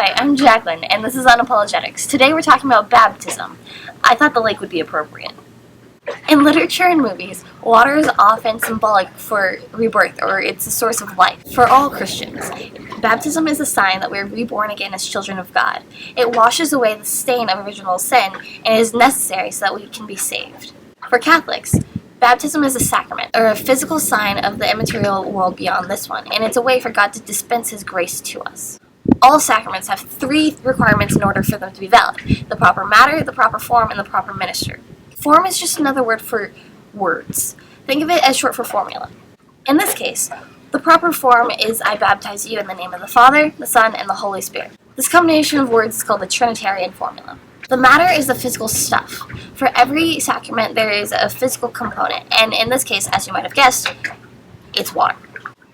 Hi, I'm Jacqueline, and this is Unapologetics. Today we're talking about baptism. I thought the lake would be appropriate. In literature and movies, water is often symbolic for rebirth, or it's a source of life. For all Christians, baptism is a sign that we're reborn again as children of God. It washes away the stain of original sin and is necessary so that we can be saved. For Catholics, baptism is a sacrament, or a physical sign of the immaterial world beyond this one, and it's a way for God to dispense His grace to us. All sacraments have 3 requirements in order for them to be valid: the proper matter, the proper form, and the proper minister. Form is just another word for words. Think of it as short for formula. In this case, the proper form is I baptize you in the name of the Father, the Son, and the Holy Spirit. This combination of words is called the Trinitarian formula. The matter is the physical stuff. For every sacrament, there is a physical component, and in this case, as you might have guessed, it's water.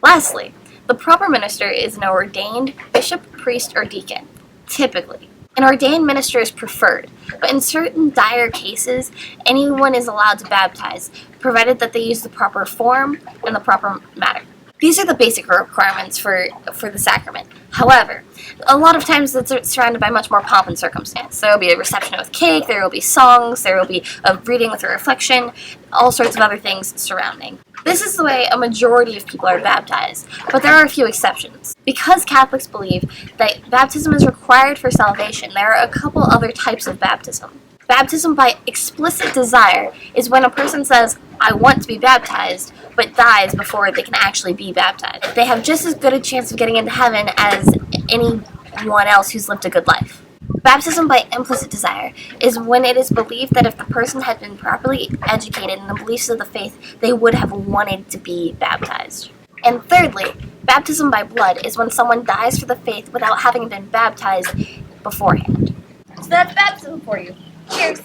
Lastly, the proper minister is an ordained bishop, priest, or deacon, typically. An ordained minister is preferred, but in certain dire cases, anyone is allowed to baptize, provided that they use the proper form and the proper matter. These are the basic requirements for the sacrament. However, a lot of times it's surrounded by much more pomp and circumstance. There will be a reception with cake, there will be songs, there will be a reading with a reflection, all sorts of other things surrounding. This is the way a majority of people are baptized, but there are a few exceptions. Because Catholics believe that baptism is required for salvation, there are a couple other types of baptism. Baptism by explicit desire is when a person says, I want to be baptized, but dies before they can actually be baptized. They have just as good a chance of getting into heaven as anyone else who's lived a good life. Baptism by implicit desire is when it is believed that if the person had been properly educated in the beliefs of the faith, they would have wanted to be baptized. And thirdly, baptism by blood is when someone dies for the faith without having been baptized beforehand. So that's baptism for you. Cheers!